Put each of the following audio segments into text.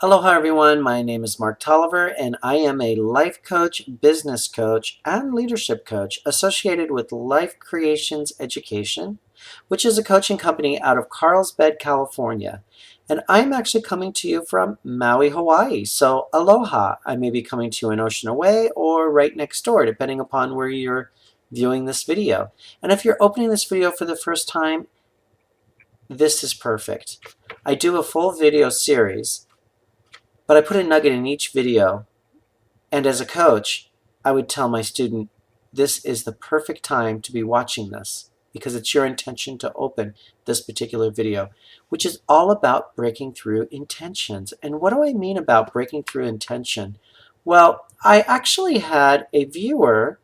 Aloha everyone, my name is Marc Tolliver and I am a life coach, business coach, and leadership coach associated with Life Creations Education, which is a coaching company out of Carlsbad, California. And I'm actually coming to you from Maui, Hawaii. So aloha, I may be coming to you an ocean away or right next door, depending upon where you're viewing this video. And if you're opening this video for the first time, this is perfect. I do a full video series, but I put a nugget in each video, and as a coach, I would tell my student, this is the perfect time to be watching this because it's your intention to open this particular video, which is all about breaking through intentions. And what do I mean about breaking through intention? Well, I actually had a viewer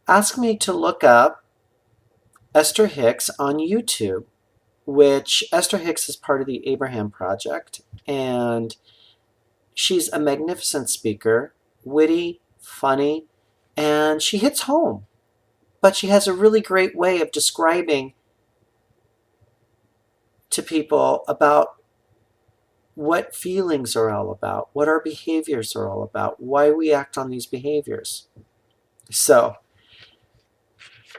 ask me to look up Esther Hicks on YouTube, which Esther Hicks is part of the Abraham Project, and she's a magnificent speaker, witty, funny, and she hits home. But she has a really great way of describing to people about what feelings are all about, what our behaviors are all about, why we act on these behaviors. So,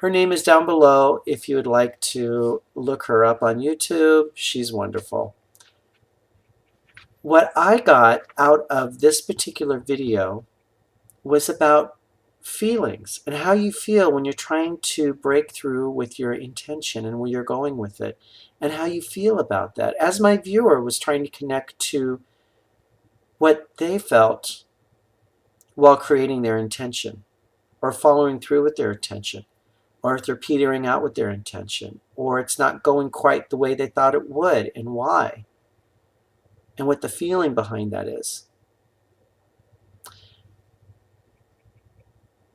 her name is down below if you would like to look her up on YouTube. She's wonderful. What I got out of this particular video was about feelings and how you feel when you're trying to break through with your intention and where you're going with it, and how you feel about that. As my viewer was trying to connect to what they felt while creating their intention, or following through with their intention, or if they're petering out with their intention, or it's not going quite the way they thought it would, and why, and what the feeling behind that is.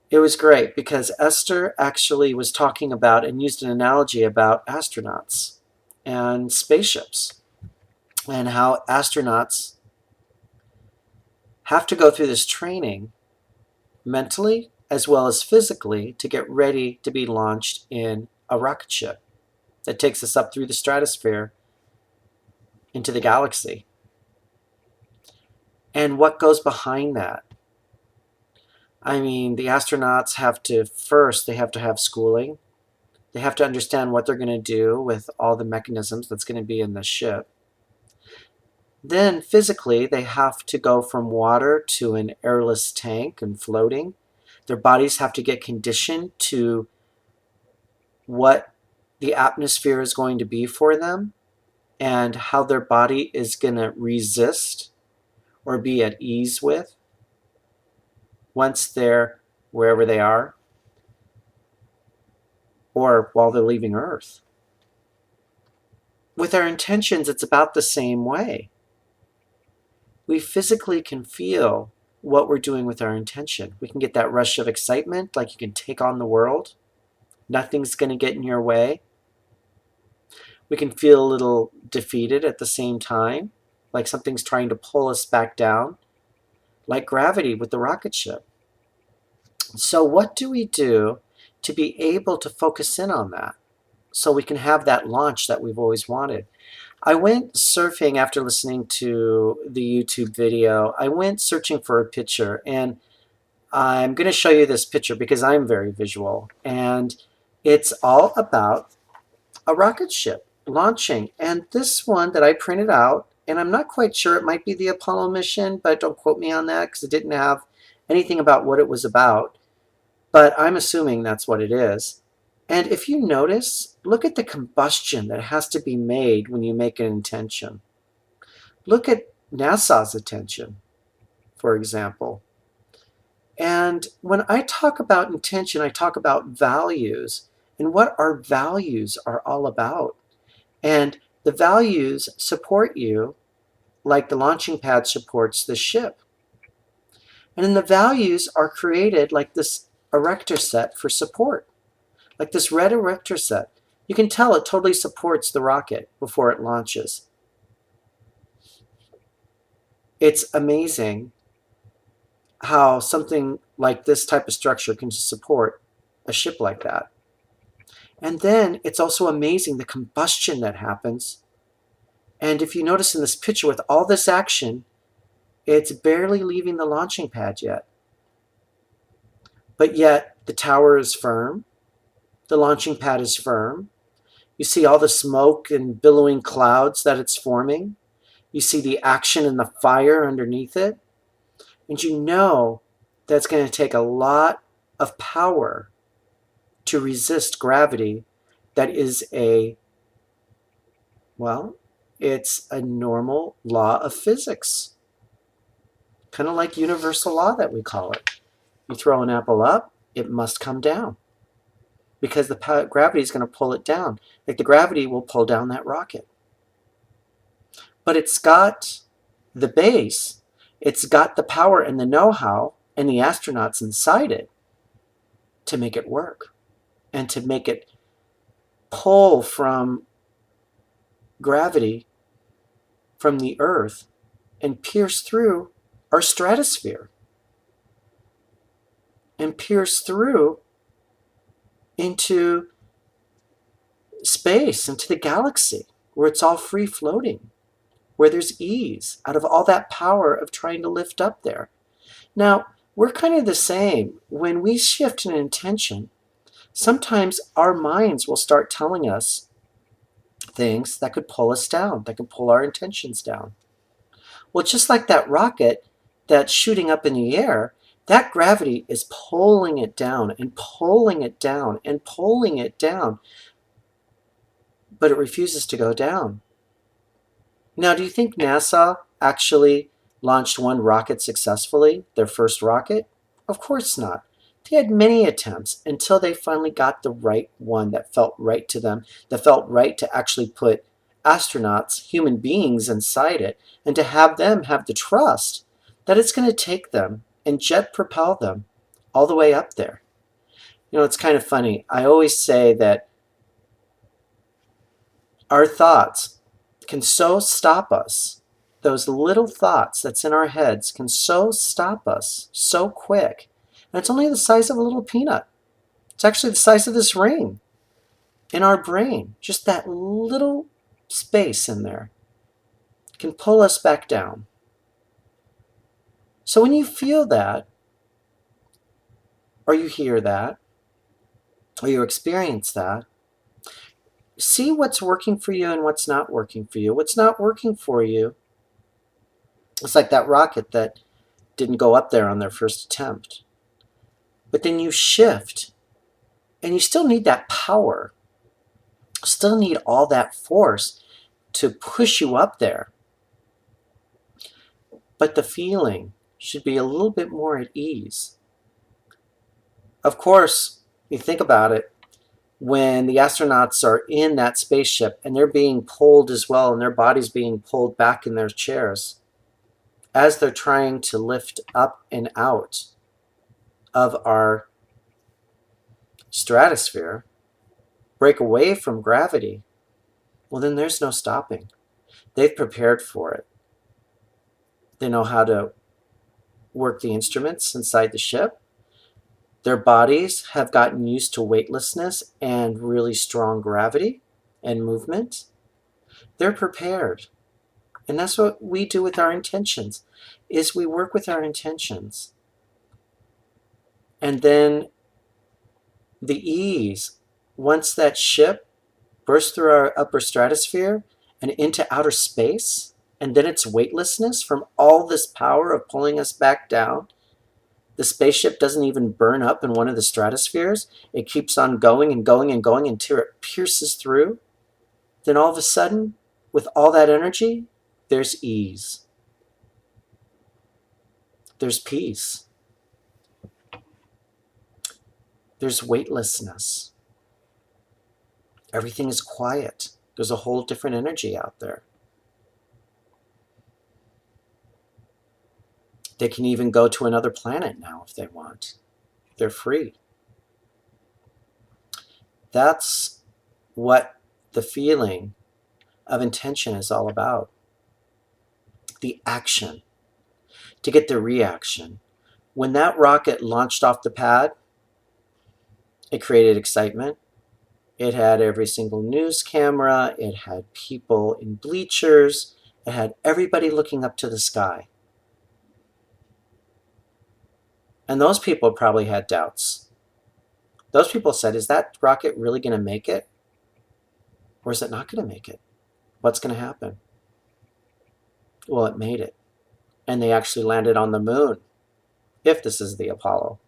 It was great because Esther actually was talking about and used an analogy about astronauts and spaceships, and how astronauts have to go through this training mentally as well as physically to get ready to be launched in a rocket ship that takes us up through the stratosphere into the galaxy. And what goes behind that? I mean, the astronauts have to, first, they have to have schooling. They have to understand what they're going to do with all the mechanisms that's going to be in the ship. Then, physically, they have to go from water to an airless tank and floating. Their bodies have to get conditioned to what the atmosphere is going to be for them and how their body is going to resist or be at ease with once they're wherever they are, or while they're leaving Earth. With our intentions, it's about the same way. We physically can feel what we're doing with our intention. We can get that rush of excitement, like you can take on the world. Nothing's going to get in your way. We can feel a little defeated at the same time, like something's trying to pull us back down, like gravity with the rocket ship. So what do we do to be able to focus in on that so we can have that launch that we've always wanted? I went surfing after listening to the YouTube video. I went searching for a picture, and I'm going to show you this picture because I'm very visual, and it's all about a rocket ship launching. And this one that I printed out, and I'm not quite sure, it might be the Apollo mission, but don't quote me on that because it didn't have anything about what it was about, but I'm assuming that's what it is. And if you notice, look at the combustion that has to be made when you make an intention. Look at NASA's intention, for example. And when I talk about intention, I talk about values and what our values are all about. And the values support you like the launching pad supports the ship. And then the values are created like this erector set for support. Like this red erector set. You can tell it totally supports the rocket before it launches. It's amazing how something like this type of structure can support a ship like that. And then it's also amazing the combustion that happens And if you notice in this picture with all this action, it's barely leaving the launching pad yet. But yet the tower is firm. The launching pad is firm. You see all the smoke and billowing clouds that it's forming. You see the action and the fire underneath it. And you know that's going to take a lot of power to resist gravity that is it's a normal law of physics. Kind of like universal law that we call it. You throw an apple up, it must come down. Because the gravity is going to pull it down. Like the gravity will pull down that rocket. But it's got the base, it's got the power and the know-how and the astronauts inside it to make it work and to make it pull from gravity from the Earth and pierce through our stratosphere and pierce through into space, into the galaxy, where it's all free floating, where there's ease out of all that power of trying to lift up there. Now, we're kind of the same. When we shift an intention, sometimes our minds will start telling us things that could pull us down, that could pull our intentions down. Well, just like that rocket that's shooting up in the air, that gravity is pulling it down and pulling it down and pulling it down, but it refuses to go down. Now, do you think NASA actually launched one rocket successfully, their first rocket? Of course not. They had many attempts until they finally got the right one that felt right to them, that felt right to actually put astronauts, human beings inside it, and to have them have the trust that it's going to take them and jet propel them all the way up there. You know, it's kind of funny. I always say that our thoughts can so stop us. Those little thoughts that's in our heads can so stop us so quick. And it's only the size of a little peanut. It's actually the size of this ring in our brain. Just that little space in there can pull us back down. So when you feel that, or you hear that, or you experience that, see what's working for you and what's not working for you. What's not working for you, it's like that rocket that didn't go up there on their first attempt. But then you shift, and you still need that power, still need all that force to push you up there. But the feeling should be a little bit more at ease. Of course, you think about it, when the astronauts are in that spaceship and they're being pulled as well, and their bodies being pulled back in their chairs, as they're trying to lift up and out of our stratosphere, break away from gravity, well, then there's no stopping. They've prepared for it. They know how to work the instruments inside the ship. Their bodies have gotten used to weightlessness and really strong gravity and movement. They're prepared. And that's what we do with our intentions, is we work with our intentions. And then the ease, once that ship bursts through our upper stratosphere and into outer space, and then its weightlessness from all this power of pulling us back down, the spaceship doesn't even burn up in one of the stratospheres. It keeps on going and going and going until it pierces through. Then all of a sudden, with all that energy, there's ease. There's peace. There's weightlessness. Everything is quiet. There's a whole different energy out there. They can even go to another planet now if they want. They're free. That's what the feeling of intention is all about. The action, to get the reaction. When that rocket launched off the pad, it created excitement. It had every single news camera. It had people in bleachers. It had everybody looking up to the sky. And those people probably had doubts. Those people said, is that rocket really going to make it? Or is it not going to make it? What's going to happen? Well, it made it. And they actually landed on the moon, if this is the Apollo.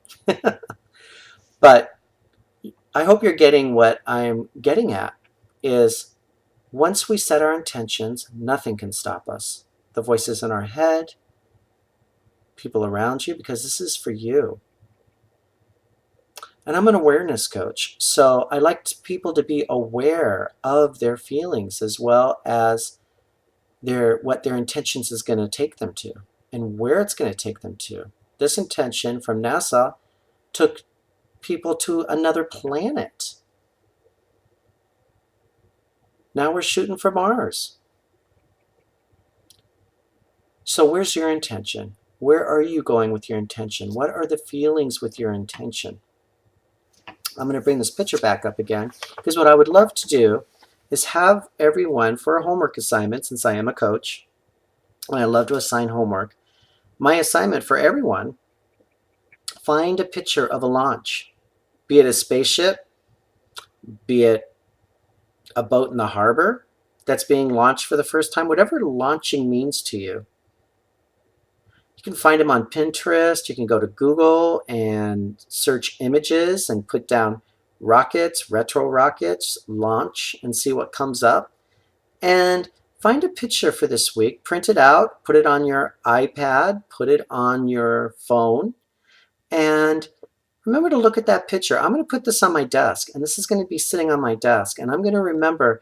But I hope you're getting what I'm getting at is once we set our intentions, nothing can stop us. The voices in our head, people around you, because this is for you. And I'm an awareness coach, so I like people to be aware of their feelings as well as what their intentions is going to take them to and where it's going to take them to. This intention from NASA took people to another planet. Now we're shooting for Mars. So where's your intention? Where are you going with your intention? What are the feelings with your intention? I'm going to bring this picture back up again because what I would love to do is have everyone for a homework assignment, since I am a coach and I love to assign homework. My assignment for everyone, find a picture of a launch, be it a spaceship, be it a boat in the harbor that's being launched for the first time, whatever launching means to you. You can find them on Pinterest. You can go to Google and search images and put down rockets, retro rockets, launch, and see what comes up. And find a picture for this week, print it out, put it on your iPad, put it on your phone, and remember to look at that picture. I'm going to put this on my desk, and this is going to be sitting on my desk, and I'm going to remember,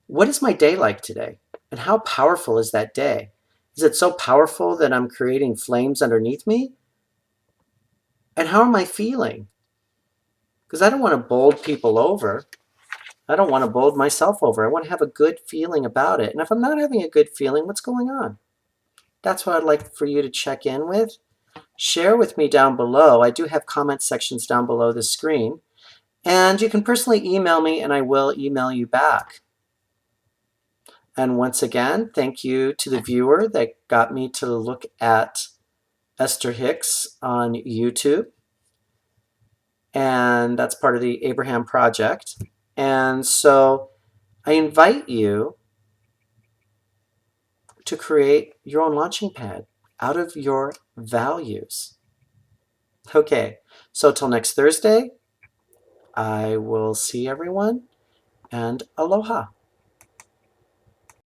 what is my day like today? And how powerful is that day? Is it so powerful that I'm creating flames underneath me? And how am I feeling? Because I don't want to bowl people over. I don't want to bowl myself over. I want to have a good feeling about it. And if I'm not having a good feeling, what's going on? That's what I'd like for you to check in with. Share with me down below. I do have comment sections down below the screen. And you can personally email me, and I will email you back. And once again, thank you to the viewer that got me to look at Esther Hicks on YouTube. And that's part of the Abraham Project. And so I invite you to create your own launching pad out of your values. Okay, so till next Thursday, I will see everyone, and aloha.